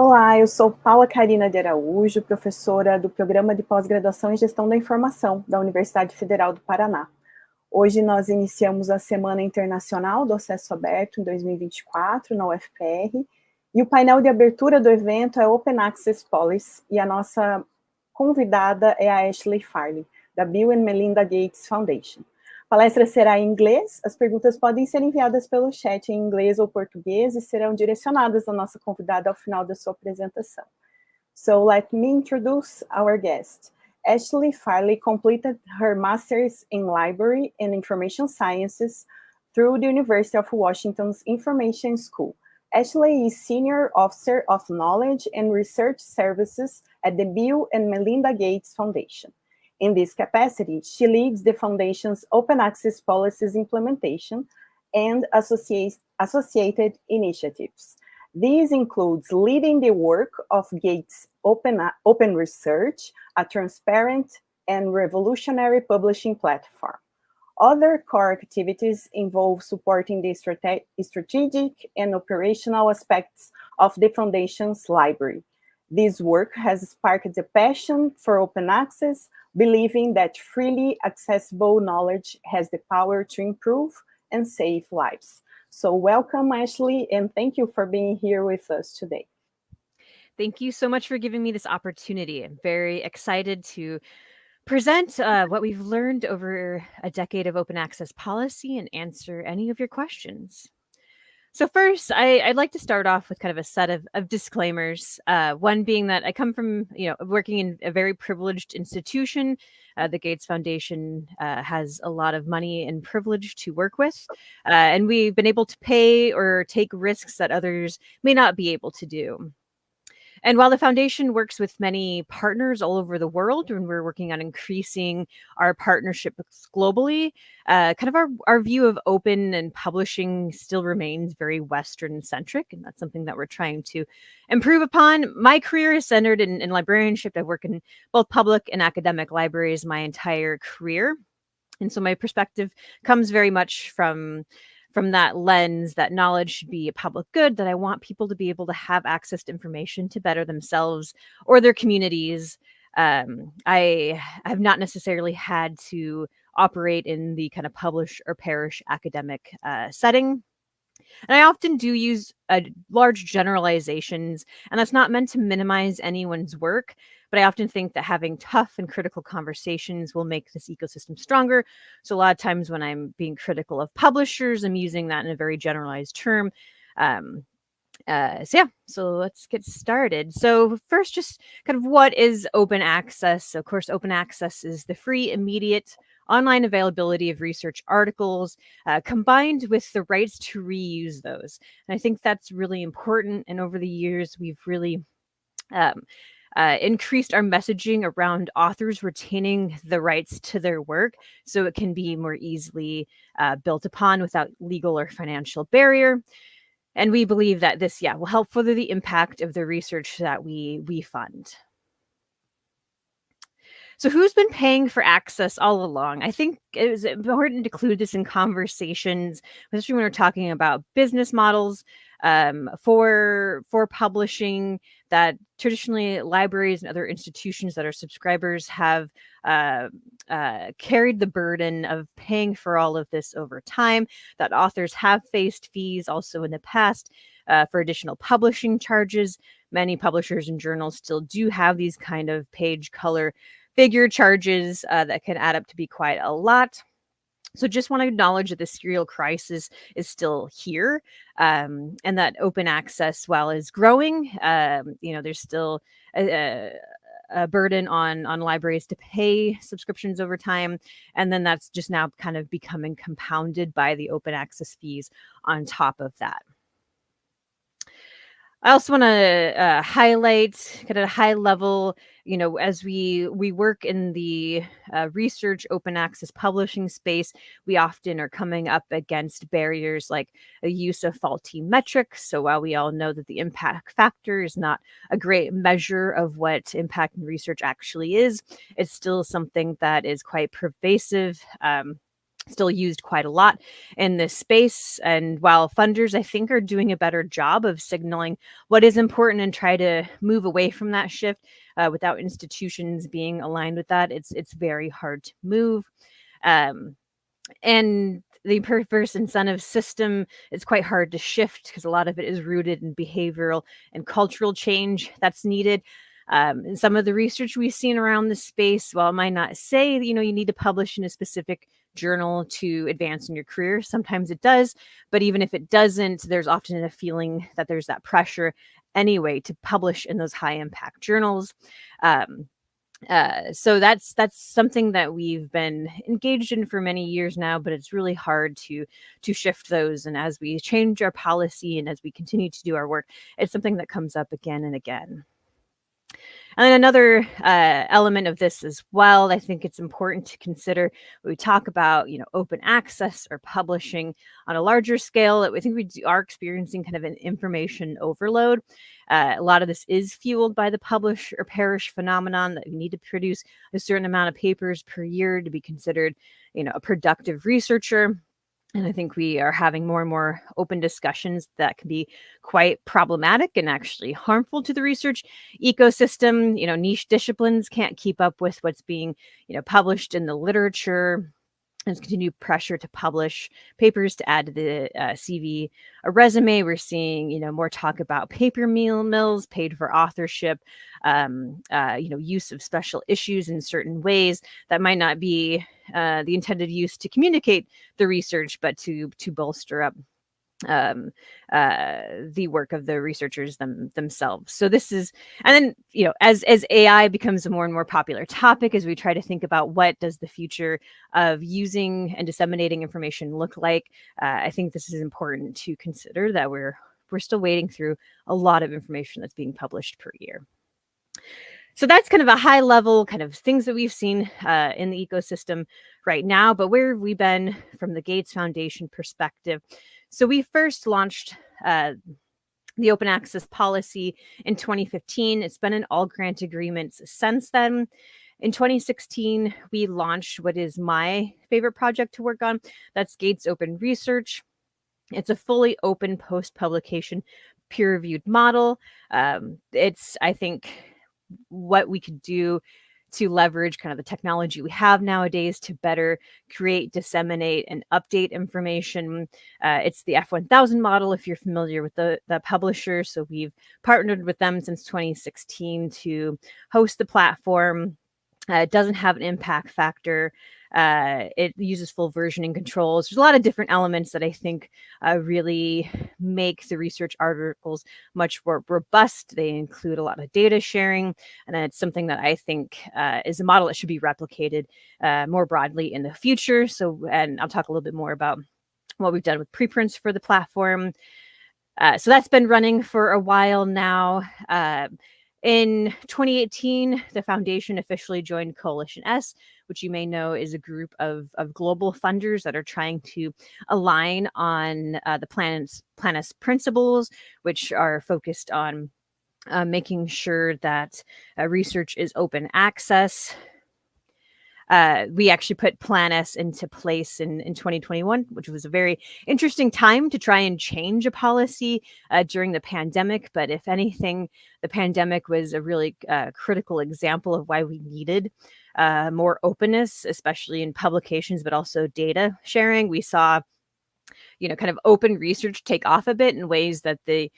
Olá, eu sou Paula Carina de Araújo, professora do Programa de Pós-Graduação em Gestão da Informação da Universidade Federal do Paraná. Hoje nós iniciamos a Semana Internacional do Acesso Aberto em 2024 na UFPR, e o painel de abertura do evento é Open Access Policy, e a nossa convidada é a Ashley Farley, da Bill and Melinda Gates Foundation. A palestra será em inglês, as perguntas podem ser enviadas pelo chat em inglês ou português e serão direcionadas à nossa convidada ao final da sua apresentação. So let me introduce our guest. Ashley Farley completed her master's in Library and Information Sciences through the University of Washington's Information School. Ashley is Senior Officer of Knowledge and Research Services at the Bill and Melinda Gates Foundation. In this capacity, she leads the Foundation's open access policies implementation and associated initiatives. This includes leading the work of Gates Open Research, a transparent and revolutionary publishing platform. Other core activities involve supporting the strategic and operational aspects of the Foundation's library. This work has sparked a passion for open access, believing that freely accessible knowledge has the power to improve and save lives. So welcome, Ashley, and thank you for being here with us today. Thank you so much for giving me this opportunity. I'm very excited to present what we've learned over a decade of open access policy and answer any of your questions. So first, I'd like to start off with kind of a set of disclaimers. One being that I come from, working in a very privileged institution. The Gates Foundation has a lot of money and privilege to work with, and we've been able to pay or take risks that others may not be able to do. And while the foundation works with many partners all over the world, and we're working on increasing our partnerships globally, kind of our view of open and publishing still remains very Western-centric, and that's something that we're trying to improve upon. My career is centered in librarianship. I work in both public and academic libraries my entire career. And so my perspective comes very much from that lens that knowledge should be a public good, that I want people to be able to have access to information to better themselves or their communities. I have not necessarily had to operate in the kind of publish or perish academic setting. And I often do use large generalizations, and that's not meant to minimize anyone's work. But I often think that having tough and critical conversations will make this ecosystem stronger. So a lot of times when I'm being critical of publishers, I'm using that in a very generalized term. So let's get started. So first, just kind of what is open access? Of course, open access is the free, immediate online availability of research articles combined with the rights to reuse those. And I think that's really important. And over the years, we've really increased our messaging around authors retaining the rights to their work so it can be more easily built upon without legal or financial barrier. And we believe that this, will help further the impact of the research that we fund. So who's been paying for access all along? I think it was important to include this in conversations, especially when we're talking about business models for publishing, that traditionally libraries and other institutions that are subscribers have carried the burden of paying for all of this over time, that authors have faced fees also in the past for additional publishing charges. Many publishers and journals still do have these kind of page color figure charges that can add up to be quite a lot. So just want to acknowledge that the serial crisis is still here, and that open access, while is growing, there's still a burden on libraries to pay subscriptions over time. And then that's just now kind of becoming compounded by the open access fees on top of that. I also want to highlight kind of a high level, as we work in the research open access publishing space, we often are coming up against barriers like the use of faulty metrics. So while we all know that the impact factor is not a great measure of what impact in research actually is, it's still something that is quite pervasive. still used quite a lot in this space. And while funders, I think, are doing a better job of signaling what is important and try to move away from that shift without institutions being aligned with that, it's very hard to move. And the perverse incentive system is quite hard to shift because a lot of it is rooted in behavioral and cultural change that's needed. And some of the research we've seen around this space, while it might not say you need to publish in a specific journal to advance in your career, sometimes it does. But even if it doesn't, there's often a feeling that there's that pressure anyway to publish in those high impact journals. So that's something that we've been engaged in for many years now, but it's really hard to shift those. And as we change our policy and as we continue to do our work, it's something that comes up again and again. And then another element of this as well, I think it's important to consider when we talk about, open access or publishing on a larger scale. I think we are experiencing kind of an information overload. A lot of this is fueled by the publish or perish phenomenon, that you need to produce a certain amount of papers per year to be considered, a productive researcher. And I think we are having more and more open discussions that can be quite problematic and actually harmful to the research ecosystem. Niche disciplines can't keep up with what's being, published in the literature. There's continued pressure to publish papers to add to the CV, a resume. We're seeing, more talk about paper mills, paid for authorship, use of special issues in certain ways that might not be the intended use to communicate the research, but to bolster up the work of the researchers themselves. So this is, and then, as AI becomes a more and more popular topic, as we try to think about what does the future of using and disseminating information look like, I think this is important to consider that we're still wading through a lot of information that's being published per year. So that's kind of a high level kind of things that we've seen in the ecosystem right now, but where have we been from the Gates Foundation perspective? So we first launched the open access policy in 2015. It's been in all grant agreements since then. In 2016, we launched what is my favorite project to work on. That's Gates Open Research. It's a fully open post-publication peer-reviewed model. It's, I think, what we could do to leverage kind of the technology we have nowadays to better create, disseminate, and update information. It's the F1000 model, if you're familiar with the publisher. So we've partnered with them since 2016 to host the platform. It doesn't have an impact factor. It uses full versioning controls. There's a lot of different elements that I think really make the research articles much more robust. They include a lot of data sharing, and it's something that I think is a model that should be replicated more broadly in the future. So, and I'll talk a little bit more about what we've done with preprints for the platform. So that's been running for a while now. In 2018, the foundation officially joined Coalition S, which you may know is a group of global funders that are trying to align on the Planet's principles, which are focused on making sure that research is open access. We actually put Plan S into place in 2021, which was a very interesting time to try and change a policy during the pandemic. But if anything, the pandemic was a really critical example of why we needed more openness, especially in publications, but also data sharing. We saw, kind of open research take off a bit in ways that the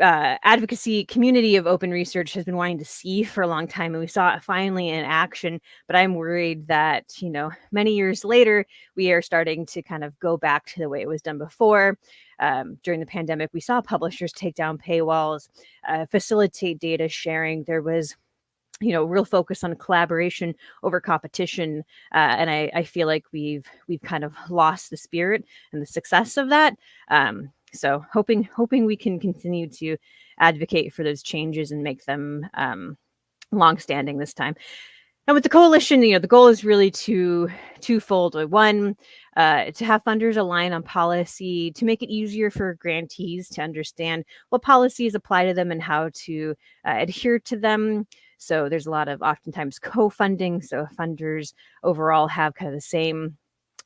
advocacy community of open research has been wanting to see for a long time, and we saw it finally in action. But I'm worried that, many years later, we are starting to kind of go back to the way it was done before. During the pandemic, we saw publishers take down paywalls, facilitate data sharing. There was, real focus on collaboration over competition, and I feel like we've kind of lost the spirit and the success of that. So hoping we can continue to advocate for those changes and make them longstanding this time. And with the coalition, the goal is really twofold. One, to have funders align on policy, to make it easier for grantees to understand what policies apply to them and how to adhere to them. So there's a lot of oftentimes co-funding. So funders overall have kind of the same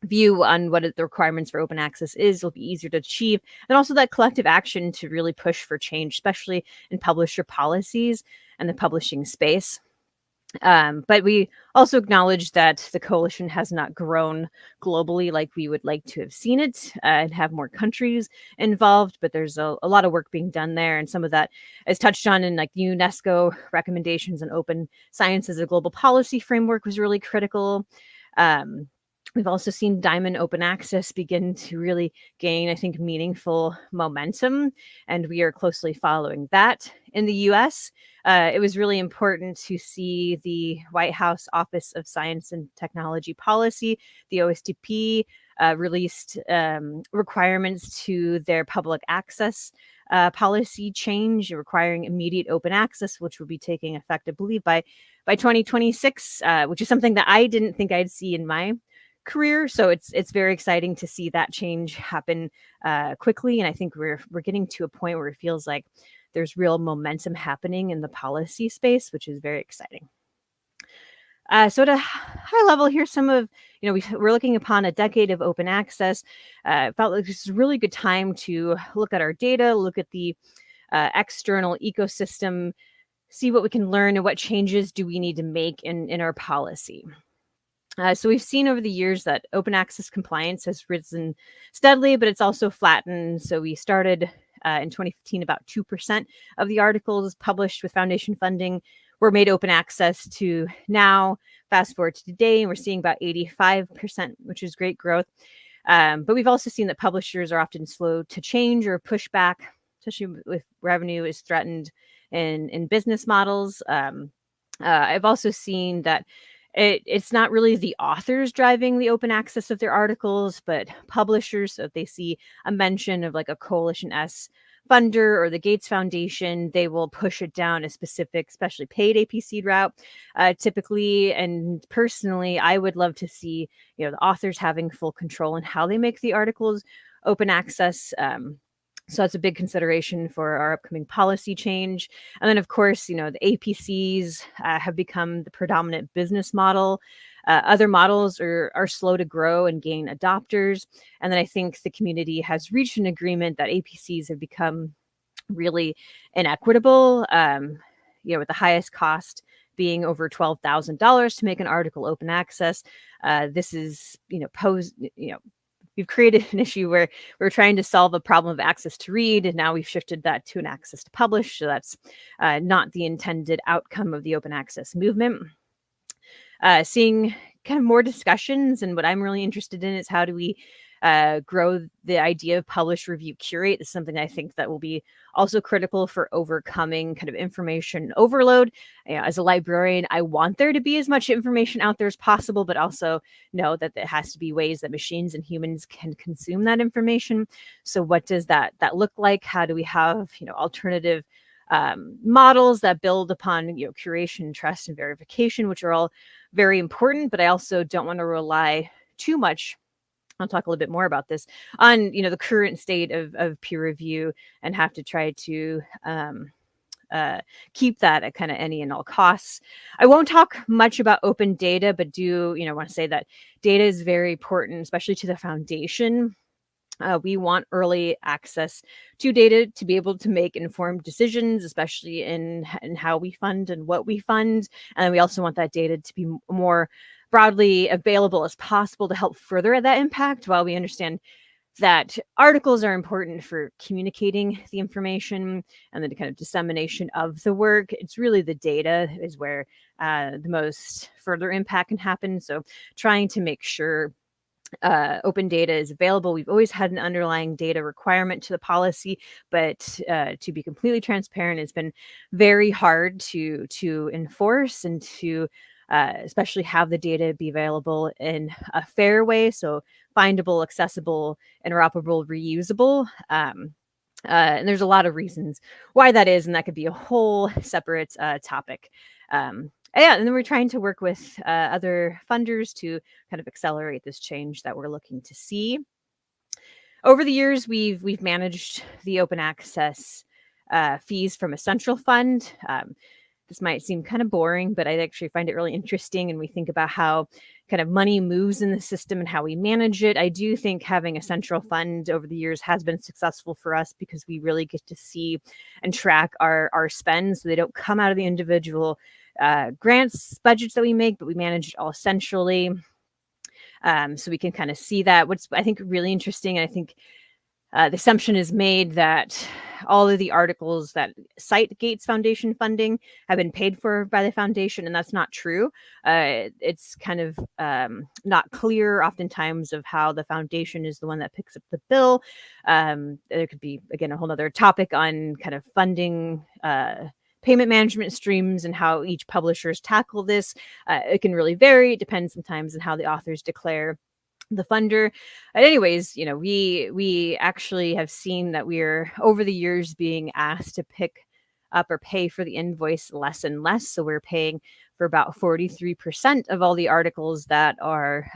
view on what the requirements for open access is. It'll be easier to achieve, and also that collective action to really push for change, especially in publisher policies and the publishing space. But we also acknowledge that the coalition has not grown globally like we would like to have seen it, and have more countries involved. But there's a lot of work being done there, and some of that is touched on in like UNESCO recommendations on open science as a global policy framework was really critical. Um, We've also seen Diamond Open Access begin to really gain, I think, meaningful momentum, and we are closely following that. In the US, it was really important to see the White House Office of Science and Technology Policy, the OSTP, released requirements to their public access policy change, requiring immediate open access, which will be taking effect, I believe, by 2026, which is something that I didn't think I'd see in my career. So it's very exciting to see that change happen quickly, and I think we're getting to a point where it feels like there's real momentum happening in the policy space, which is very exciting. So at a high level, here's some of, we're looking upon a decade of open access. It felt like this is a really good time to look at our data, look at the external ecosystem, see what we can learn and what changes do we need to make in our policy. So we've seen over the years that open access compliance has risen steadily, but it's also flattened. So we started in 2015, about 2% of the articles published with foundation funding were made open access, to now, fast forward to today, and we're seeing about 85%, which is great growth. But we've also seen that publishers are often slow to change or push back, especially with revenue is threatened in business models. I've also seen that it's not really the authors driving the open access of their articles, but publishers. So if they see a mention of like a Coalition S funder or the Gates Foundation, they will push it down a specific, especially paid APC route, typically. And personally, I would love to see, the authors having full control in how they make the articles open access. So that's a big consideration for our upcoming policy change. And then, of course, the APCs have become the predominant business model. Other models are slow to grow and gain adopters. And then I think the community has reached an agreement that APCs have become really inequitable, with the highest cost being over $12,000 to make an article open access. This is, we've created an issue where we're trying to solve a problem of access to read, and now we've shifted that to an access to publish. So that's not the intended outcome of the open access movement. Seeing kind of more discussions, and what I'm really interested in is how do we grow the idea of publish, review, curate. Is something I think that will be also critical for overcoming kind of information overload. As a librarian, I want there to be as much information out there as possible, but also know that there has to be ways that machines and humans can consume that information. So what does that look like? How do we have alternative models that build upon curation, trust, and verification, which are all very important, but I also don't want to rely too much. I'll talk a little bit more about this on, the current state of peer review, and have to try to keep that at kind of any and all costs. I won't talk much about open data, but do, want to say that data is very important, especially to the foundation. We want early access to data to be able to make informed decisions, especially in how we fund and what we fund. And we also want that data to be more broadly available as possible to help further that impact. While we understand that articles are important for communicating the information and the kind of dissemination of the work, it's really the data is where the most further impact can happen. So trying to make sure open data is available. We've always had an underlying data requirement to the policy, but to be completely transparent, it's been very hard to enforce and to especially have the data be available in a fair way. So findable, accessible, interoperable, reusable. And there's a lot of reasons why that is, and that could be a whole separate topic. And then we're trying to work with other funders to kind of accelerate this change that we're looking to see. Over the years, we've managed the open access fees from a central fund. This might seem kind of boring, but I actually find it really interesting. And we think about how kind of money moves in the system and how we manage it. I do think having a central fund over the years has been successful for us because we really get to see and track our spend, so they don't come out of the individual grants budgets that we make, but we manage it all centrally. So we can kind of see that. What's, I think, really interesting, and I think the assumption is made that all of the articles that cite Gates Foundation funding have been paid for by the foundation, and that's not true. It's kind of not clear oftentimes of how the foundation is the one that picks up the bill. There could be, again, a whole other topic on kind of funding payment management streams and how each publishers tackle this. It can really vary. It depends sometimes on how the authors declare the funder. But anyways, we actually have seen that we're over the years being asked to pick up or pay for the invoice less and less. So we're paying for about 43% of all the articles that are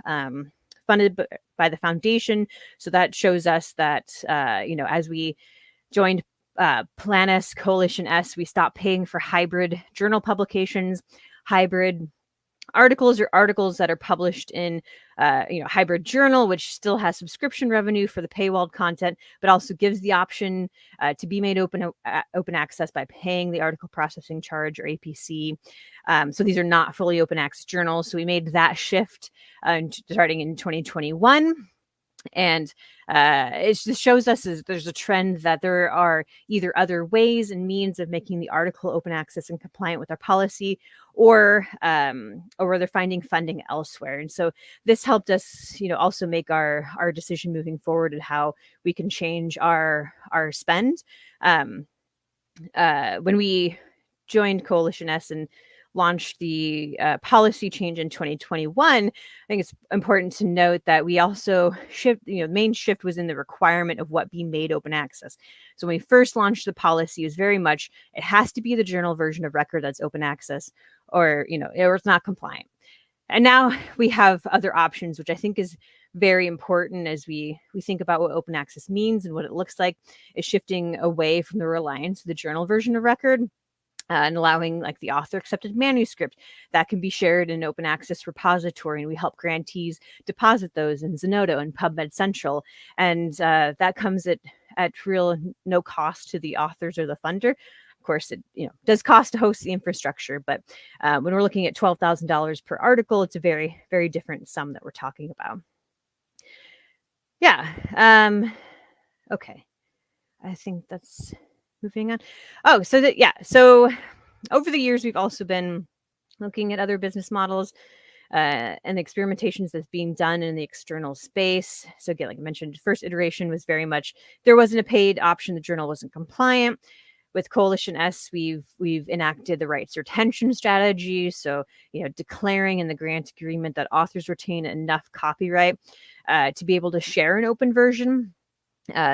funded by the foundation. So that shows us that, as we joined Plan S, Coalition S, we stopped paying for hybrid journal publications. Hybrid articles or articles that are published in hybrid journal, which still has subscription revenue for the paywalled content, but also gives the option to be made open access by paying the article processing charge or APC. So these are not fully open access journals. So we made that shift starting in 2021. And it just shows us there's a trend that there are either other ways and means of making the article open access and compliant with our policy, or they're finding funding elsewhere. And so this helped us, also make our decision moving forward and how we can change our spend. When we joined Coalition S and launched the policy change in 2021, I think it's important to note that we also the main shift was in the requirement of what be made open access. So when we first launched the policy, it was very much, it has to be the journal version of record that's open access, or it's not compliant. And now we have other options, which I think is very important as we think about what open access means and what it looks like, is shifting away from the reliance of the journal version of record. And allowing like the author accepted manuscript that can be shared in an open access repository. And we help grantees deposit those in Zenodo and PubMed Central. And that comes at real no cost to the authors or the funder. Of course, it does cost to host the infrastructure, but when we're looking at $12,000 per article, it's a very, very different sum that we're talking about. Yeah. Okay. I think that's moving on. Oh, so over the years, we've also been looking at other business models and the experimentations that's being done in the external space. So again, like I mentioned, first iteration was very much, there wasn't a paid option, the journal wasn't compliant. With Coalition S, we've enacted the rights retention strategy. So, declaring in the grant agreement that authors retain enough copyright to be able to share an open version.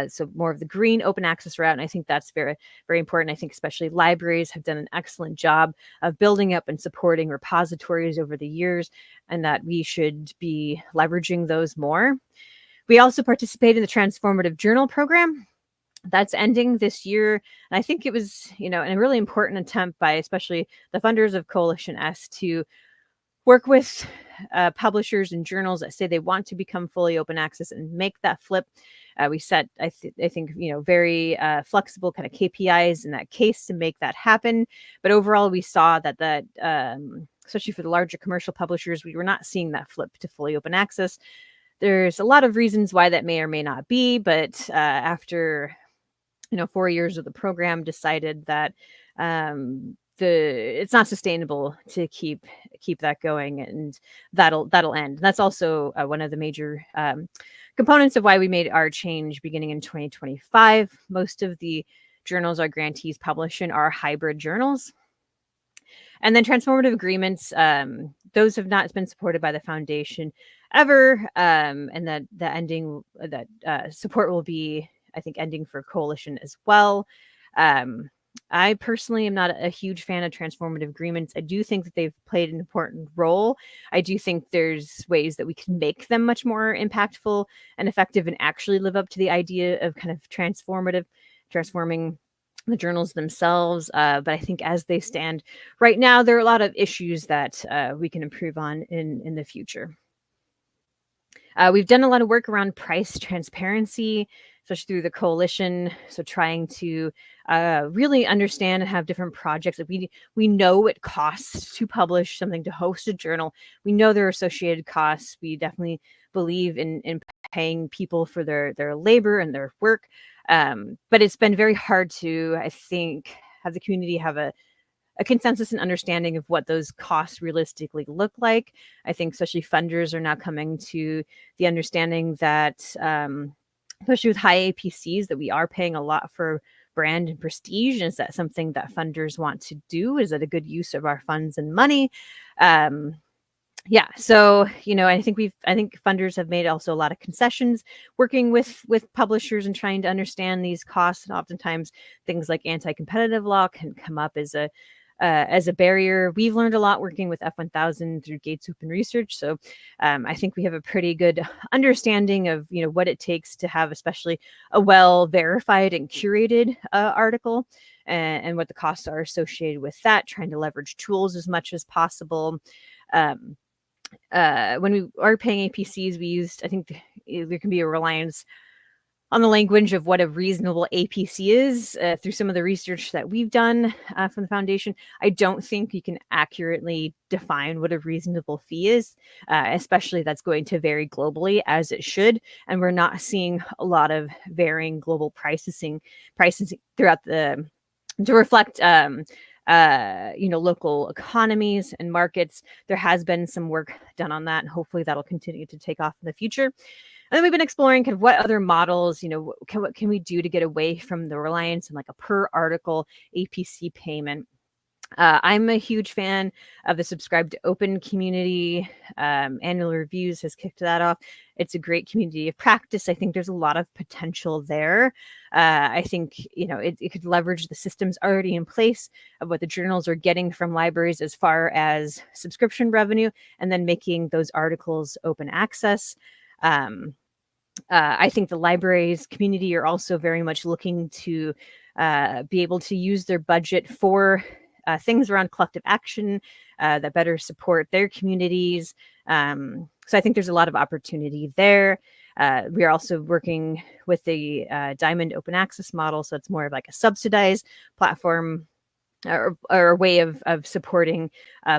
So more of the green open access route. And I think that's very, very important. I think especially libraries have done an excellent job of building up and supporting repositories over the years, and that we should be leveraging those more. We also participate in the Transformative Journal program. That's ending this year. And I think it was, a really important attempt by especially the funders of Coalition S to work with publishers and journals that say they want to become fully open access and make that flip. We set, I think, very flexible kind of KPIs in that case to make that happen. But overall, we saw that especially for the larger commercial publishers, we were not seeing that flip to fully open access. There's a lot of reasons why that may or may not be, but after 4 years of the program, decided that it's not sustainable to keep that going, and that'll end. That's also one of the major components of why we made our change beginning in 2025. Most of the journals our grantees publish in are hybrid journals. And then transformative agreements, those have not been supported by the foundation ever, and that support will be, I think, ending for Coalition as well. I personally am not a huge fan of transformative agreements. I do think that they've played an important role. I do think there's ways that we can make them much more impactful and effective and actually live up to the idea of kind of transforming the journals themselves. But I think as they stand right now, there are a lot of issues that we can improve on in the future. We've done a lot of work around price transparency, especially through the coalition. So trying to really understand and have different projects that we know it costs to publish something, to host a journal. We know there are associated costs. We definitely believe in paying people for their labor and their work. But it's been very hard to, I think, have the community have a consensus and understanding of what those costs realistically look like. I think especially funders are now coming to the understanding that, especially with high APCs, that we are paying a lot for brand and prestige. And is that something that funders want to do? Is that a good use of our funds and money? Yeah, so I think funders have made also a lot of concessions working with publishers and trying to understand these costs, and oftentimes things like anti-competitive law can come up as a barrier. We've learned a lot working with F1000 through Gates Open Research, so I think we have a pretty good understanding of what it takes to have especially a well verified and curated article, and what the costs are associated with that. Trying to leverage tools as much as possible. When we are paying APCs, I think there can be a reliance on the language of what a reasonable APC is through some of the research that we've done from the foundation. I don't think you can accurately define what a reasonable fee is, especially that's going to vary globally, as it should. And we're not seeing a lot of varying global pricing throughout to reflect local economies and markets. There has been some work done on that, and hopefully that'll continue to take off in the future. And then we've been exploring kind of what other models, what can we do to get away from the reliance on like a per article APC payment. I'm a huge fan of the Subscribe to Open community. Annual Reviews has kicked that off. It's a great community of practice. I think there's a lot of potential there. I think, it could leverage the systems already in place of what the journals are getting from libraries as far as subscription revenue, and then making those articles open access. I think the libraries community are also very much looking to be able to use their budget for things around collective action that better support their communities. So I think there's a lot of opportunity there. We are also working with the Diamond Open Access model. So it's more of like a subsidized platform or a way of supporting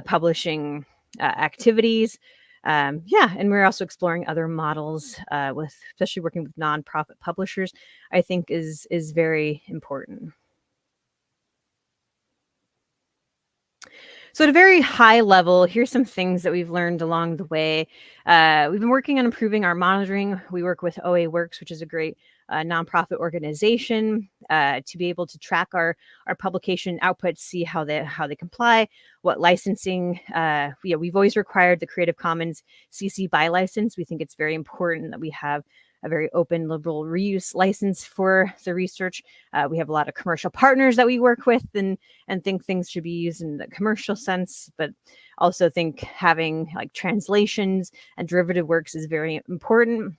publishing activities. And we're also exploring other models with especially working with nonprofit publishers, I think is very important. So at a very high level, here's some things that we've learned along the way. We've been working on improving our monitoring. We work with OA Works, which is a great nonprofit organization, to be able to track our publication outputs, see how they comply, what licensing. We've always required the Creative Commons CC BY license. We think it's very important that we have a very open, liberal reuse license for the research. We have a lot of commercial partners that we work with and think things should be used in the commercial sense, but also think having like translations and derivative works is very important.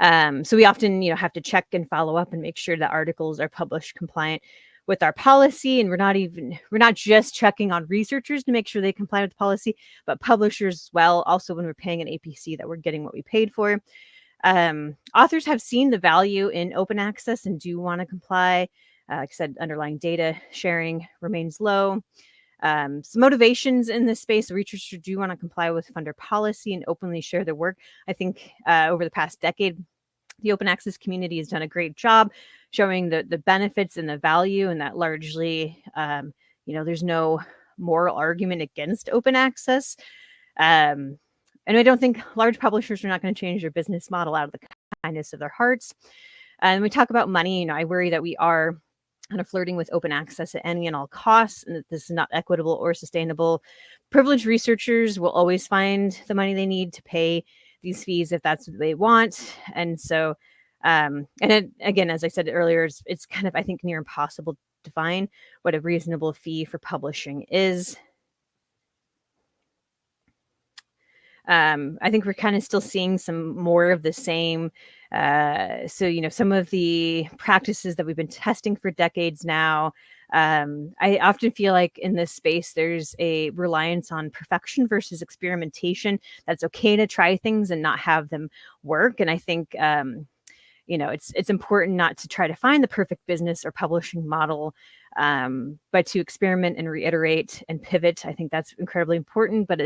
So we often, have to check and follow up and make sure that articles are published compliant with our policy. And we're not just checking on researchers to make sure they comply with the policy, but publishers as well. Also, when we're paying an APC, that we're getting what we paid for. Authors have seen the value in open access and do want to comply. Like I said, underlying data sharing remains low. Some motivations in this space, the researchers do want to comply with funder policy and openly share their work. I think over the past decade, the open access community has done a great job showing the benefits and the value, and that largely, there's no moral argument against open access. And I don't think large publishers are not going to change their business model out of the kindness of their hearts. And we talk about money, I worry that we are kind of flirting with open access at any and all costs, and that this is not equitable or sustainable. Privileged researchers will always find the money they need to pay these fees if that's what they want. And so, again, as I said earlier, it's kind of, I think, near impossible to define what a reasonable fee for publishing is. I think we're kind of still seeing some more of the same. So, some of the practices that we've been testing for decades now, I often feel like in this space, there's a reliance on perfection versus experimentation. That's okay to try things and not have them work. And I think, it's important not to try to find the perfect business or publishing model, but to experiment and reiterate and pivot. I think that's incredibly important, but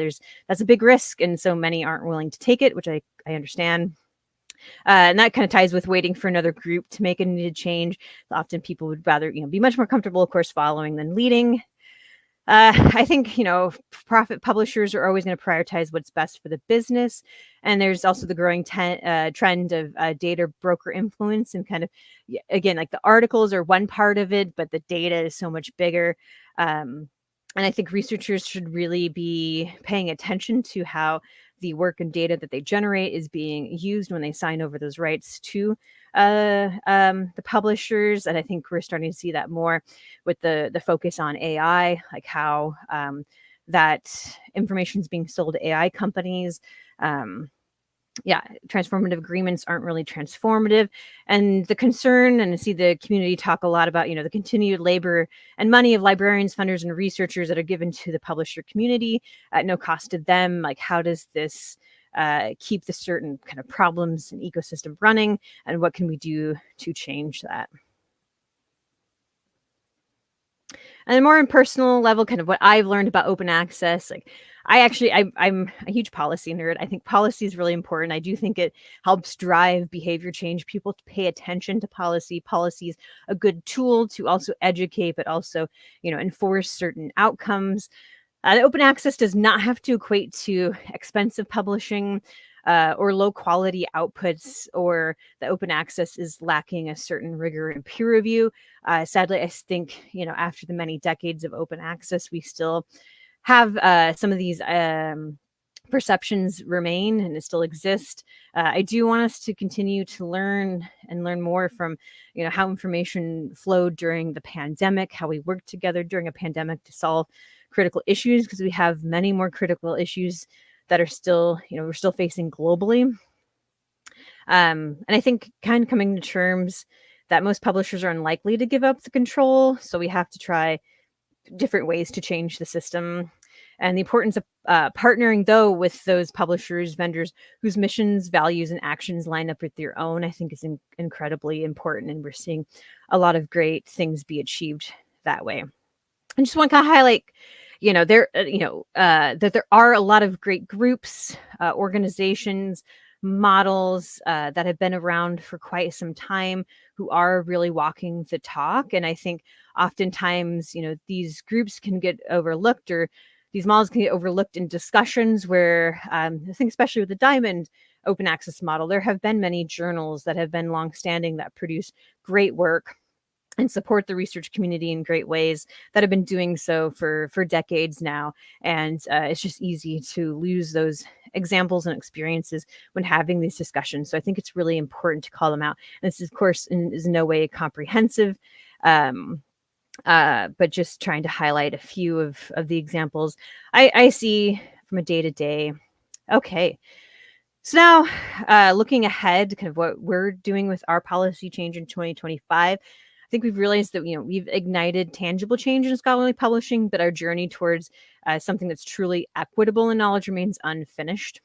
that's a big risk, and so many aren't willing to take it, which I understand. And that kind of ties with waiting for another group to make a needed change. Often people would rather, be much more comfortable, of course, following than leading. I think, profit publishers are always going to prioritize what's best for the business. And there's also the growing trend of data broker influence, and kind of, again, like the articles are one part of it, but the data is so much bigger. And I think researchers should really be paying attention to how the work and data that they generate is being used when they sign over those rights to the publishers. And I think we're starting to see that more with the focus on AI, like how that information is being sold to AI companies. Transformative agreements aren't really transformative. And the concern, and I see the community talk a lot about, the continued labor and money of librarians, funders, and researchers that are given to the publisher community at no cost to them. Like, how does this keep the certain kind of problems and ecosystem running, and what can we do to change that? And then more on personal level, kind of what I've learned about open access, like I'm a huge policy nerd. I think policy is really important. I do think it helps drive behavior change, people to pay attention to policy. Policy is a good tool to also educate, but also, enforce certain outcomes. The open access does not have to equate to expensive publishing or low quality outputs, or the open access is lacking a certain rigor and peer review. Sadly, I think, after the many decades of open access, we still have some of these perceptions remain, and it still exist. I do want us to continue to learn more from, how information flowed during the pandemic, how we worked together during a pandemic to solve critical issues, because we have many more critical issues that are still, we're still facing globally. And I think kind of coming to terms that most publishers are unlikely to give up the control. So we have to try different ways to change the system. And the importance of partnering, though, with those publishers, vendors whose missions, values, and actions line up with your own, I think is incredibly important. And we're seeing a lot of great things be achieved that way. I just want to kind of highlight, that there are a lot of great groups, organizations, models that have been around for quite some time, who are really walking the talk. And I think oftentimes, these groups can get overlooked, or these models can get overlooked in discussions where, I think especially with the Diamond open access model, there have been many journals that have been longstanding that produce great work and support the research community in great ways, that have been doing so for decades now. And it's just easy to lose those examples and experiences when having these discussions. So I think it's really important to call them out. And this, of course, is in no way comprehensive, but just trying to highlight a few of the examples I see from a day-to-day. Okay. So now, looking ahead, kind of what we're doing with our policy change in 2025, I think we've realized that, we've ignited tangible change in scholarly publishing, but our journey towards something that's truly equitable in knowledge remains unfinished,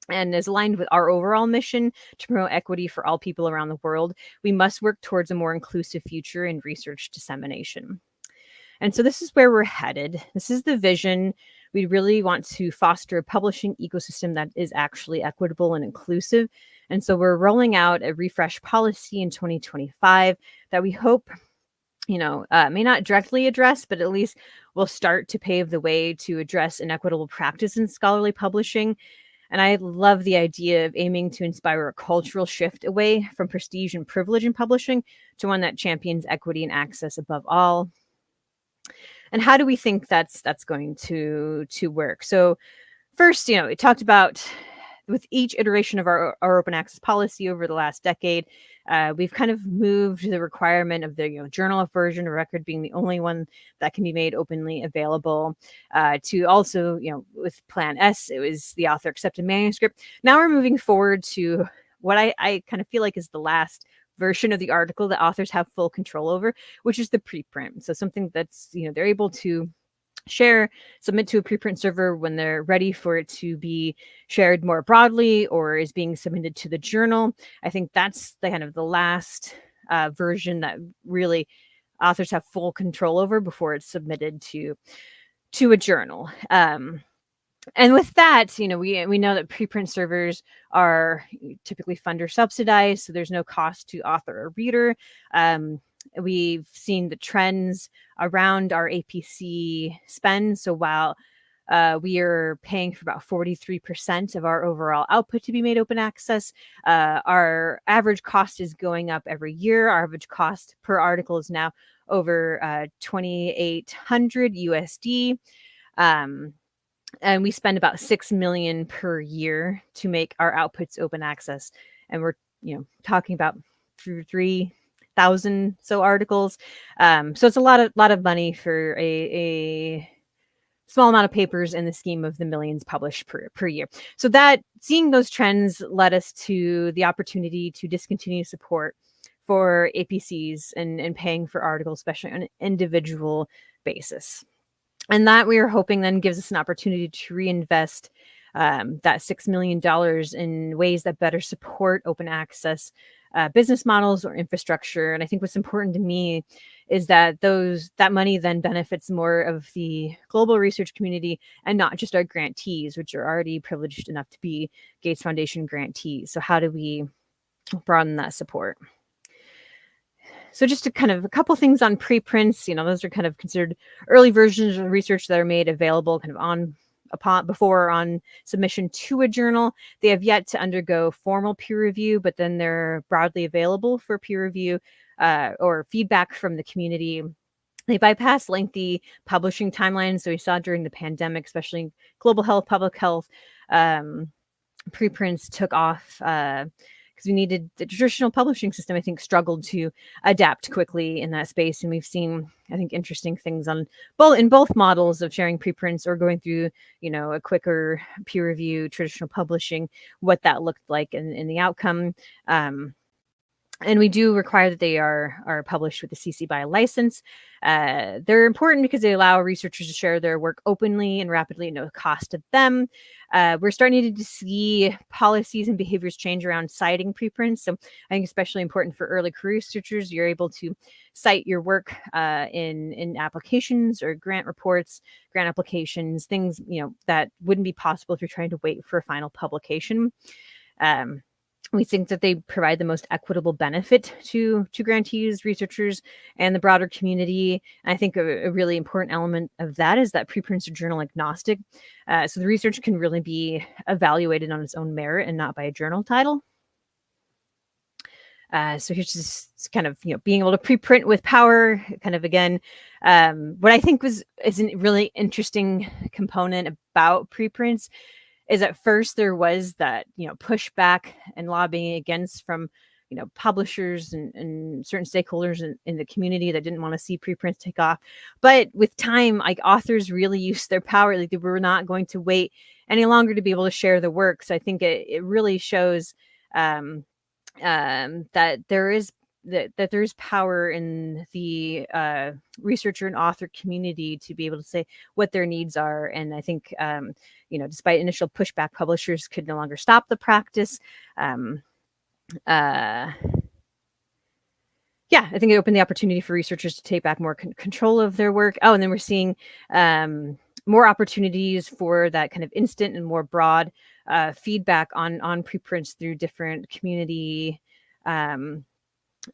and is aligned with our overall mission to promote equity for all people around the world. We must work towards a more inclusive future in research dissemination. And so this is where we're headed. This is the vision. We really want to foster a publishing ecosystem that is actually equitable and inclusive. And so we're rolling out a refresh policy in 2025 that we hope, may not directly address, but at least will start to pave the way to address inequitable practice in scholarly publishing. And I love the idea of aiming to inspire a cultural shift away from prestige and privilege in publishing to one that champions equity and access above all. And how do we think that's going to work? So first, it talked about with each iteration of our open access policy over the last decade, We've kind of moved the requirement of the journal version or record being the only one that can be made openly available, to also, with Plan S, it was the author accepted manuscript. Now we're moving forward to what I kind of feel like is the last version of the article that authors have full control over, which is the preprint. So something that's, they're able to submit to a preprint server when they're ready for it to be shared more broadly or is being submitted to the journal. I think that's the kind of the last version that really authors have full control over before it's submitted to a journal. And with that, we know that preprint servers are typically funder subsidized, so there's no cost to author or reader. We've seen the trends around our APC spend. So while we are paying for about 43% of our overall output to be made open access, our average cost is going up every year. Our average cost per article is now over 2,800 USD. And we spend about $6 million per year to make our outputs open access. And we're, talking about 3,000 so articles. So it's a lot of money for a small amount of papers in the scheme of the millions published per year. So that seeing those trends led us to the opportunity to discontinue support for APCs and paying for articles, especially on an individual basis. And that we are hoping then gives us an opportunity to reinvest that $6 million in ways that better support open access business models or infrastructure. And I think what's important to me is that that money then benefits more of the global research community and not just our grantees, which are already privileged enough to be Gates Foundation grantees. So how do we broaden that support? So just a couple things on preprints, those are kind of considered early versions of research that are made available kind of before on submission to a journal. They have yet to undergo formal peer review, but then they're broadly available for peer review or feedback from the community. They bypass lengthy publishing timelines. So we saw during the pandemic, especially global health, public health, preprints took off because we needed the traditional publishing system, I think, struggled to adapt quickly in that space. And we've seen, I think, interesting things in both models of sharing preprints or going through, a quicker peer review, traditional publishing, what that looked like in the outcome. And we do require that they are published with a CC BY license. They're important because they allow researchers to share their work openly and rapidly at no cost to them. We're starting to see policies and behaviors change around citing preprints. So I think especially important for early career researchers, you're able to cite your work in applications or grant reports, grant applications, things that wouldn't be possible if you're trying to wait for a final publication. We think that they provide the most equitable benefit to grantees, researchers, and the broader community. And I think a really important element of that is that preprints are journal agnostic. So the research can really be evaluated on its own merit and not by a journal title. So here's just kind of, being able to preprint with power, kind of again, what I think is a really interesting component about preprints is at first there was that, pushback and lobbying against from, publishers and certain stakeholders in the community that didn't want to see preprints take off. But with time, like authors really used their power. Like they were not going to wait any longer to be able to share the work. So I think it really shows that there is power in the researcher and author community to be able to say what their needs are. And I think, despite initial pushback, publishers could no longer stop the practice. I think it opened the opportunity for researchers to take back more control of their work. Oh, and then we're seeing more opportunities for that kind of instant and more broad feedback on preprints through different community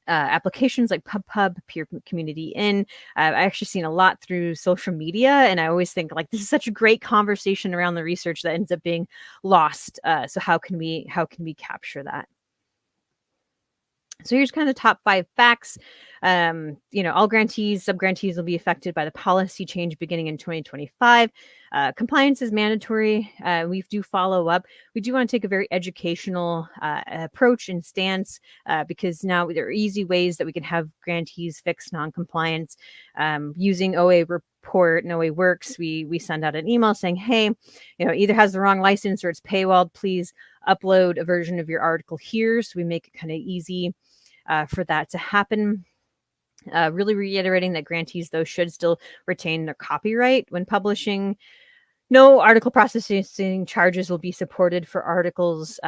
applications like PubPub, Peer Community In. I've actually seen a lot through social media, and I always think like this is such a great conversation around the research that ends up being lost. So how can we capture that? So here's kind of the top 5 facts All grantees, sub-grantees will be affected by the policy change beginning in 2025. Compliance is mandatory. We do follow up. We do want to take a very educational approach and stance because now there are easy ways that we can have grantees fix non-compliance using OA report and OA works. We send out an email saying, hey, either has the wrong license or it's paywalled. Please upload a version of your article here. So we make it kind of easy for that to happen. Really reiterating that grantees, though, should still retain their copyright when publishing. No article processing charges will be supported for articles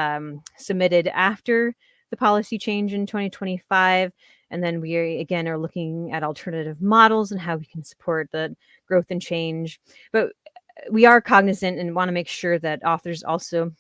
submitted after the policy change in 2025. And then we, again, are looking at alternative models and how we can support the growth and change. But we are cognizant and want to make sure that authors also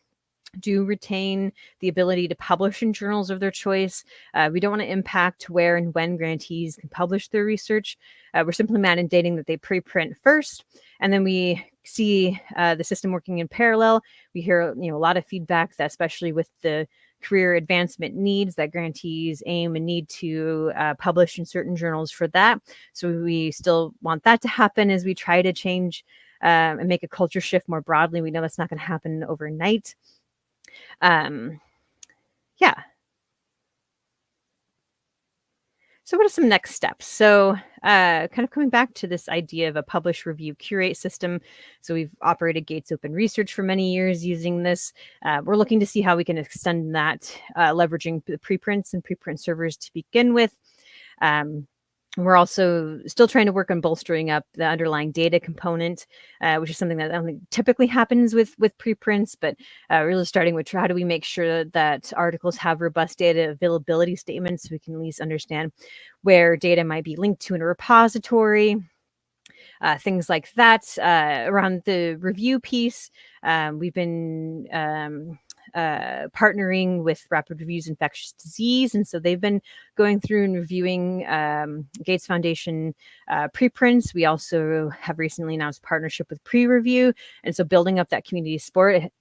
do retain the ability to publish in journals of their choice. We don't want to impact where and when grantees can publish their research. We're simply mandating that they preprint first, and then we see the system working in parallel. We hear a lot of feedback that, especially with the career advancement needs, that grantees aim and need to publish in certain journals for that. So we still want that to happen as we try to change and make a culture shift more broadly. We know that's not going to happen overnight. Yeah. So what are some next steps? So kind of coming back to this idea of a publish, review, curate system. So we've operated Gates Open Research for many years using this. We're looking to see how we can extend that, leveraging the preprints and preprint servers to begin with. We're also still trying to work on bolstering up the underlying data component, which is something that I don't think typically happens with preprints, but really starting with how do we make sure that articles have robust data availability statements so we can at least understand where data might be linked to in a repository. Things like that. Around the review piece, we've been partnering with Rapid Reviews Infectious Disease. And so they've been going through and reviewing Gates Foundation preprints. We also have recently announced partnership with Pre-Review. And so building up that community support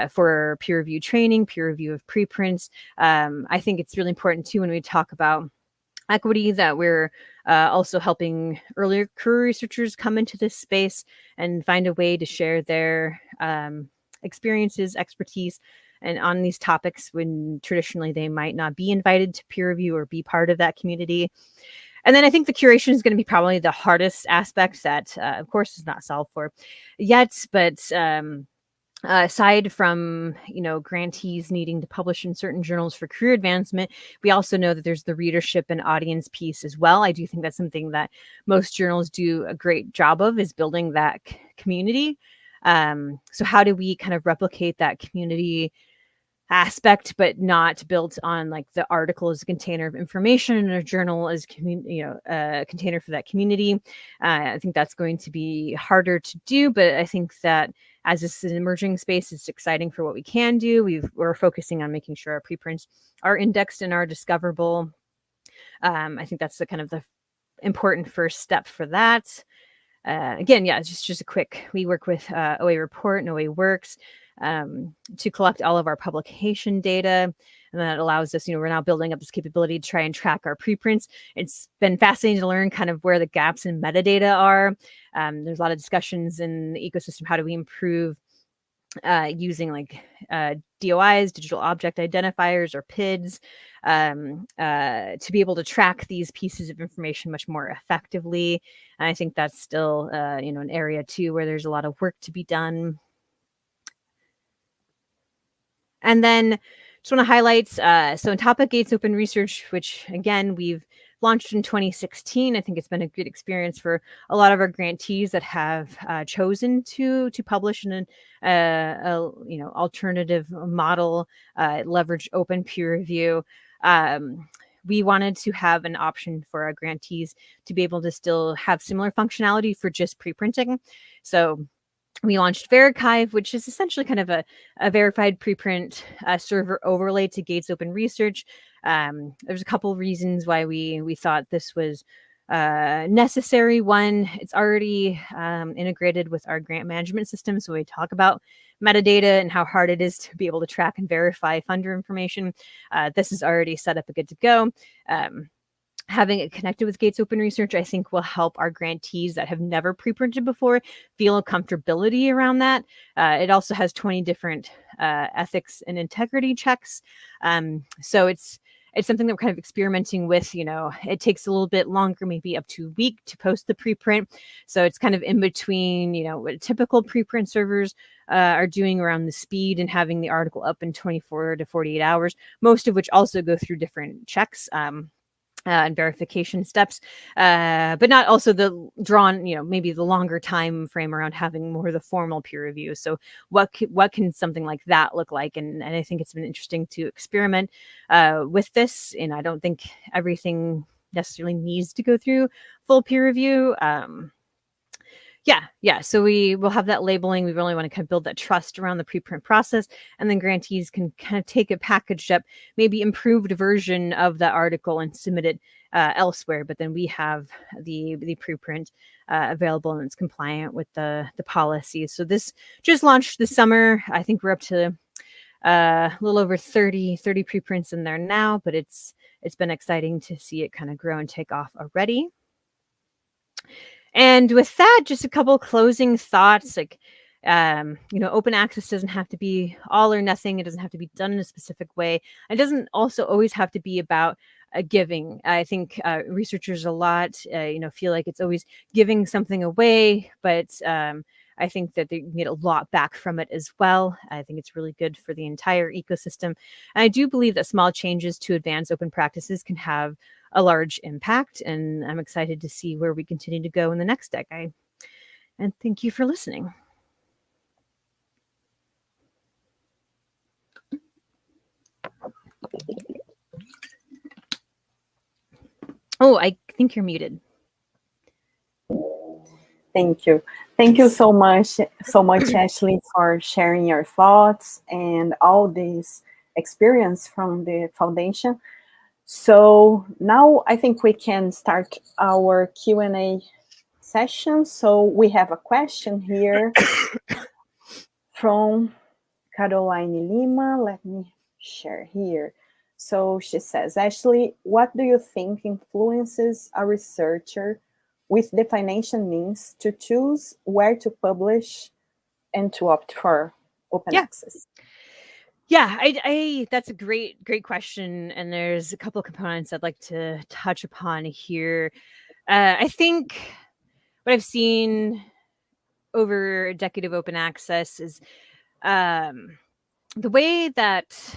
for peer review training, peer review of preprints. I think it's really important too when we talk about equity that we're also helping earlier career researchers come into this space and find a way to share their experiences, expertise, and on these topics when traditionally they might not be invited to peer review or be part of that community. And then I think the curation is going to be probably the hardest aspect that, of course, is not solved for yet, but aside from, grantees needing to publish in certain journals for career advancement, we also know that there's the readership and audience piece as well. I do think that's something that most journals do a great job of, is building that community. So how do we kind of replicate that community aspect, but not built on like the article as a container of information and a journal as a container for that community? I think that's going to be harder to do, but I think that as this is an emerging space, it's exciting for what we can do. We're focusing on making sure our preprints are indexed and are discoverable. I think that's the kind of the important first step for that. Again, yeah, just a quick, we work with OA Report and OA Works to collect all of our publication data. And that allows us, we're now building up this capability to try and track our preprints. It's been fascinating to learn kind of where the gaps in metadata are. There's a lot of discussions in the ecosystem. How do we improve using like DOIs, digital object identifiers, or PIDs, to be able to track these pieces of information much more effectively. And I think that's still, an area too where there's a lot of work to be done. And then just want to highlight, so on top of Gates Open Research, which again, we've launched in 2016. I think it's been a good experience for a lot of our grantees that have chosen to publish in an alternative model, leverage open peer review. We wanted to have an option for our grantees to be able to still have similar functionality for just preprinting. So we launched Verichive, which is essentially kind of a verified preprint server overlay to Gates Open Research. There's a couple reasons why we thought this was necessary. One, it's already integrated with our grant management system. So we talk about metadata and how hard it is to be able to track and verify funder information. This is already set up and good to go. having it connected with Gates Open Research, I think will help our grantees that have never pre-printed before feel a comfortability around that. It also has 20 different ethics and integrity checks. So it's something that we're kind of experimenting with. It takes a little bit longer, maybe up to a week to post the preprint. So it's kind of in between, what typical preprint servers are doing around the speed and having the article up in 24 to 48 hours, most of which also go through different checks. And verification steps, but not also the drawn, maybe the longer time frame around having more of the formal peer review. So what can something like that look like? And I think it's been interesting to experiment with this. And I don't think everything necessarily needs to go through full peer review. Yeah. So we will have that labeling. We really want to kind of build that trust around the preprint process, and then grantees can kind of take a packaged up, maybe improved version of the article and submit it elsewhere. But then we have the preprint available, and it's compliant with the policies. So this just launched this summer. I think we're up to a little over 30 preprints in there now, but it's been exciting to see it kind of grow and take off already. And with that, just a couple closing thoughts. Like, open access doesn't have to be all or nothing. It doesn't have to be done in a specific way. It doesn't also always have to be about giving. I think researchers a lot, feel like it's always giving something away, but I think that they get a lot back from it as well. I think it's really good for the entire ecosystem. And I do believe that small changes to advance open practices can have a large impact, and I'm excited to see where we continue to go in the next decade. And thank you for listening. Oh, I think you're muted. Thank you. Thank you so much, Ashley, for sharing your thoughts and all this experience from the foundation. So now I think we can start our Q&A session. So we have a question here from Caroline Lima. Let me share here. So she says, Ashley, what do you think influences a researcher with the financial means to choose where to publish and to opt for open access? Yeah, I that's a great question. And there's a couple of components I'd like to touch upon here. I think what I've seen over a decade of open access is the way that,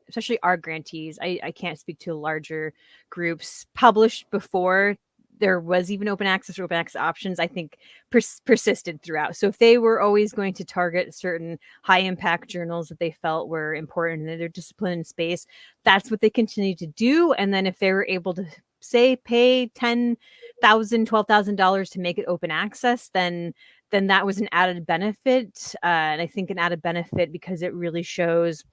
especially our grantees, I can't speak to larger groups, published before there was even open access or open access options, I think persisted throughout. So if they were always going to target certain high impact journals that they felt were important in their discipline and space, that's what they continued to do. And then if they were able to say pay $10,000, $12,000 to make it open access, then that was an added benefit. And I think an added benefit because it really shows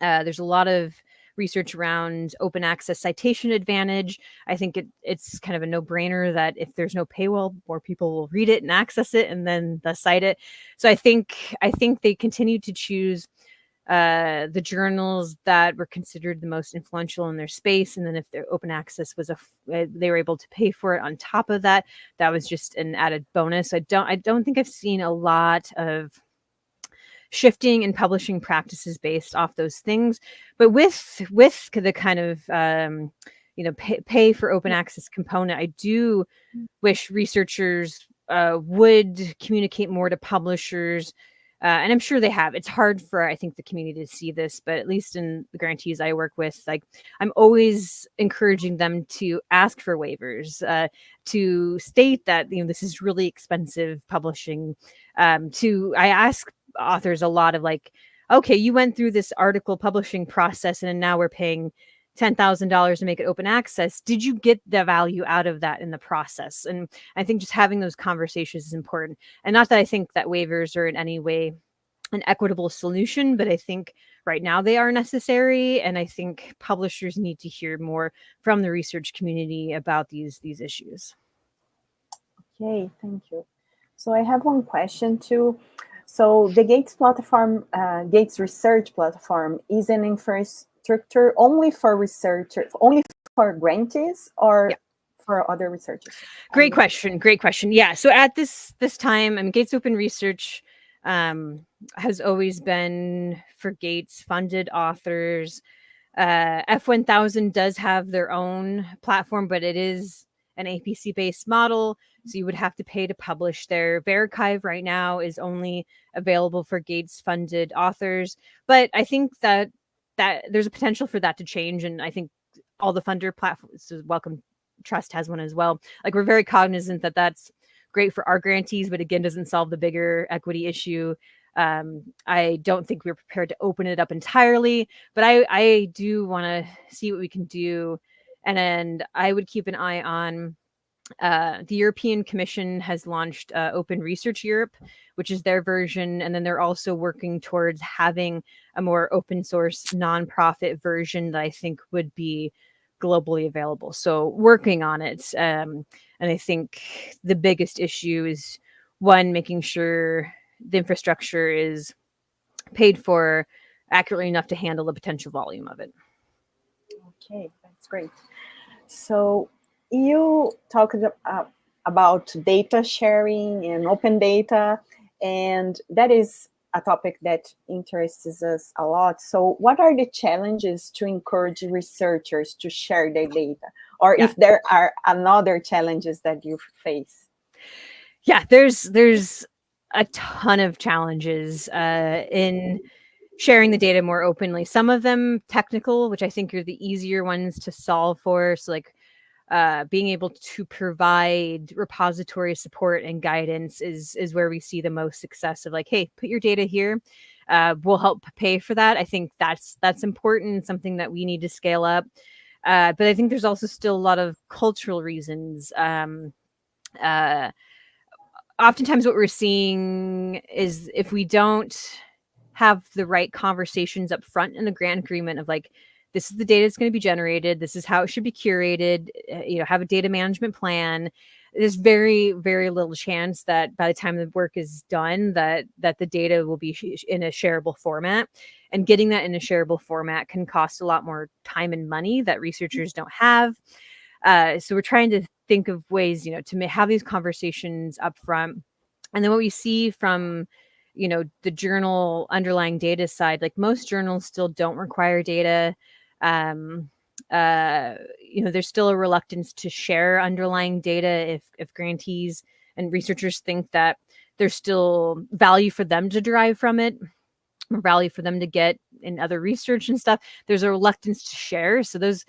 there's a lot of research around open access citation advantage. I think it's kind of a no-brainer that if there's no paywall, more people will read it and access it and then thus cite it. So I think they continue to choose the journals that were considered the most influential in their space. And then if their open access was they were able to pay for it on top of that, that was just an added bonus. I don't think I've seen a lot of shifting and publishing practices based off those things, but with the kind of pay for open access component, I do wish researchers would communicate more to publishers, and I'm sure they have. It's hard for, I think, the community to see this, but at least in the grantees I work with, like, I'm always encouraging them to ask for waivers, to state that this is really expensive publishing. I ask authors a lot of like, okay, you went through this article publishing process and now we're paying $10,000 to make it open access. Did you get the value out of that in the process? And I think just having those conversations is important. And not that I think that waivers are in any way an equitable solution, but I think right now they are necessary. And I think publishers need to hear more from the research community about these issues. Okay, thank you. So I have one question too. So the Gates platform, Gates Research Platform, is an infrastructure only for researchers, only for grantees or Yeah. for other researchers? Great question. Yeah. So at this time, I mean, Gates Open Research has always been for Gates funded authors. F1000 does have their own platform, but it is an APC based model. So you would have to pay to publish there. Verarchive right now is only available for Gates funded authors. But I think that there's a potential for that to change. And I think all the funder platforms, so Wellcome Trust has one as well. Like, we're very cognizant that that's great for our grantees, but again, doesn't solve the bigger equity issue. I don't think we're prepared to open it up entirely, but I do want to see what we can do. And I would keep an eye on the European Commission has launched Open Research Europe, which is their version. And then they're also working towards having a more open source nonprofit version that I think would be globally available. So working on it. And I think the biggest issue is, one, making sure the infrastructure is paid for accurately enough to handle the potential volume of it. Okay, that's great. So you talked about data sharing and open data, and that is a topic that interests us a lot. So what are the challenges to encourage researchers to share their data? Or if there are another challenges that you face? Yeah, there's a ton of challenges in sharing the data more openly. Some of them technical, which I think are the easier ones to solve for. So like being able to provide repository support and guidance is where we see the most success of, like, hey, put your data here. We'll help pay for that. I think that's important, something that we need to scale up. But I think there's also still a lot of cultural reasons. Oftentimes what we're seeing is, if we don't have the right conversations up front in the grant agreement of, like, this is the data that's going to be generated, this is how it should be curated, have a data management plan, there's very, very little chance that by the time the work is done that the data will be in a shareable format. And getting that in a shareable format can cost a lot more time and money that researchers don't have. So we're trying to think of ways, to have these conversations up front. And then what we see from, the journal underlying data side, like, most journals still don't require data. There's still a reluctance to share underlying data if grantees and researchers think that there's still value for them to derive from it, or value for them to get in other research and stuff. There's a reluctance to share. So those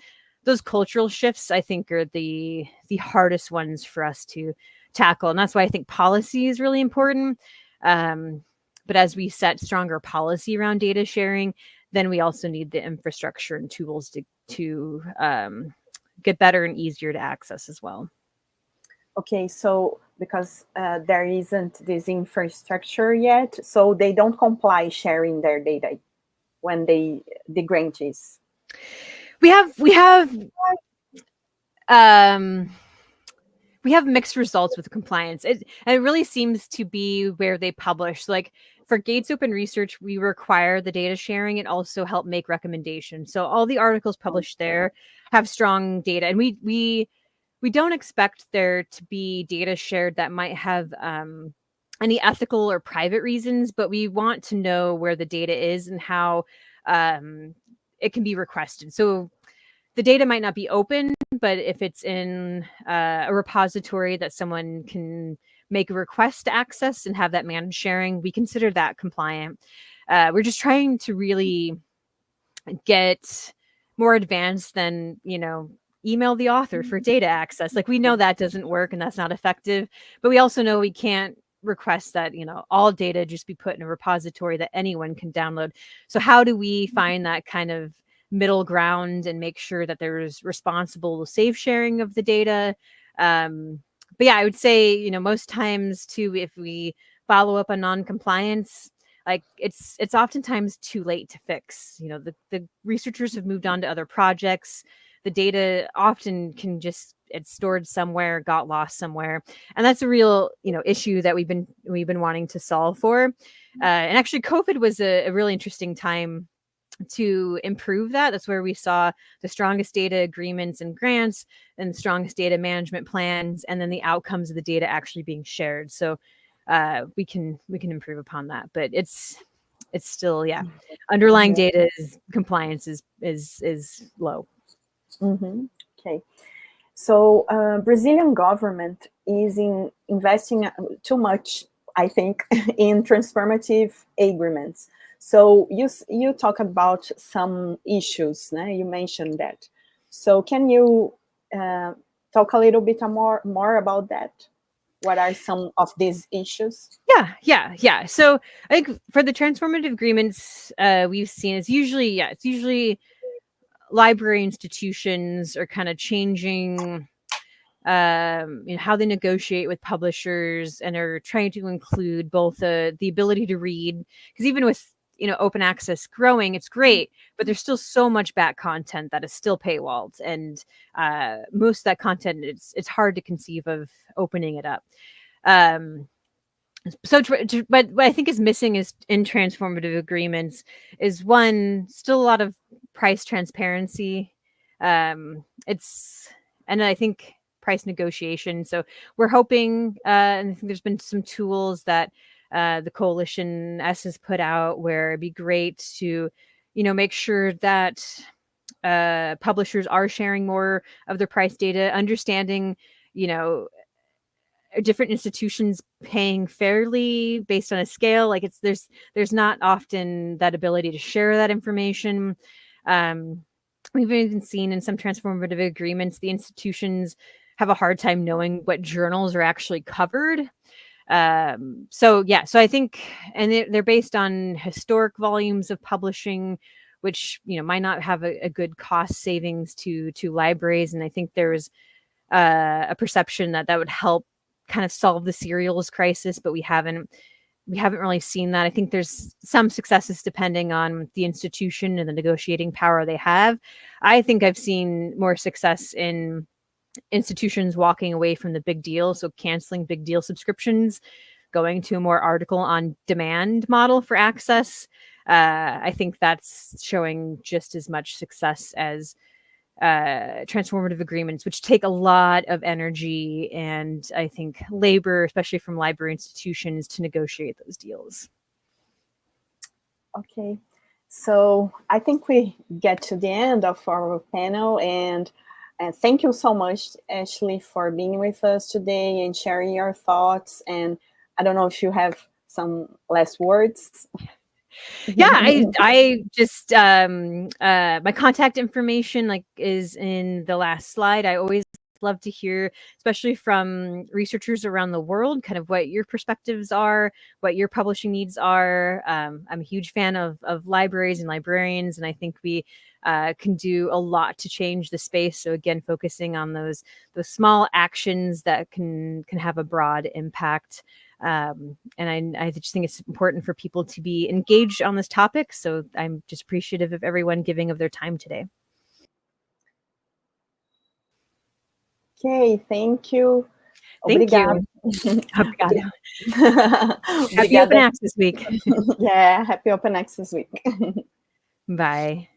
cultural shifts, I think, are the hardest ones for us to tackle. And that's why I think policy is really important. But as we set stronger policy around data sharing, then we also need the infrastructure and tools to get better and easier to access as well. Okay, so because there isn't this infrastructure yet, so they don't comply sharing their data when the grantees. We have mixed results with compliance. It really seems to be where they publish. Like, for Gates Open Research, we require the data sharing and also help make recommendations. So all the articles published there have strong data, and we don't expect there to be data shared that might have any ethical or private reasons, but we want to know where the data is and how it can be requested. So the data might not be open, but if it's in a repository that someone can make a request to access and have that managed sharing, we consider that compliant. We're just trying to really get more advanced than, email the author for data access. Like, we know that doesn't work and that's not effective, but we also know we can't request that, all data just be put in a repository that anyone can download. So how do we find that kind of middle ground and make sure that there's responsible, safe sharing of the data? But yeah, I would say, most times too, if we follow up on non-compliance, like, it's oftentimes too late to fix. The researchers have moved on to other projects. The data often can just, it's stored somewhere, got lost somewhere. And that's a real, issue that we've been wanting to solve for. And actually, COVID was a really interesting time to improve that. That's where we saw the strongest data agreements and grants and the strongest data management plans, and then the outcomes of the data actually being shared. So we can improve upon that, but it's still, underlying data compliance is low. Okay. So Brazilian government is investing too much, I think, in transformative agreements. So you talk about some issues, né? You mentioned that. So can you talk a little bit more about that? What are some of these issues? Yeah. So I think for the transformative agreements we've seen, it's usually library institutions are kind of changing how they negotiate with publishers, and are trying to include both the ability to read, because even with open access growing, it's great, but there's still so much back content that is still paywalled, and most of that content, it's hard to conceive of opening it up. So but what I think is missing is in transformative agreements is, one, still a lot of price transparency. And I think price negotiation. So we're hoping, and I think there's been some tools that the coalition S has put out, where it'd be great to, make sure that publishers are sharing more of their price data, understanding, different institutions paying fairly based on a scale. Like there's not often that ability to share that information. We've even seen in some transformative agreements, the institutions have a hard time knowing what journals are actually covered. So I think, and they're based on historic volumes of publishing, which might not have a good cost savings to libraries. And I think there's a perception that would help kind of solve the serials crisis, but we haven't really seen that. I think there's some successes depending on the institution and the negotiating power they have. I think I've seen more success in institutions walking away from the big deal, so canceling big deal subscriptions, going to a more article on demand model for access. I think that's showing just as much success as transformative agreements, which take a lot of energy and I think labor, especially from library institutions, to negotiate those deals. Okay, so I think we get to the end of our panel, and thank you so much, Ashley, for being with us today and sharing your thoughts. And I don't know if you have some last words. Yeah, I just my contact information is in the last slide. I always love to hear, especially from researchers around the world, kind of what your perspectives are, what your publishing needs are. I'm a huge fan of libraries and librarians, and I think we can do a lot to change the space. So again, focusing on those small actions that can have a broad impact. And I just think it's important for people to be engaged on this topic. So I'm just appreciative of everyone giving of their time today. Okay, thank you. Thank you. Obrigada. Happy Open Access Week. Yeah, happy Open Access Week. Bye.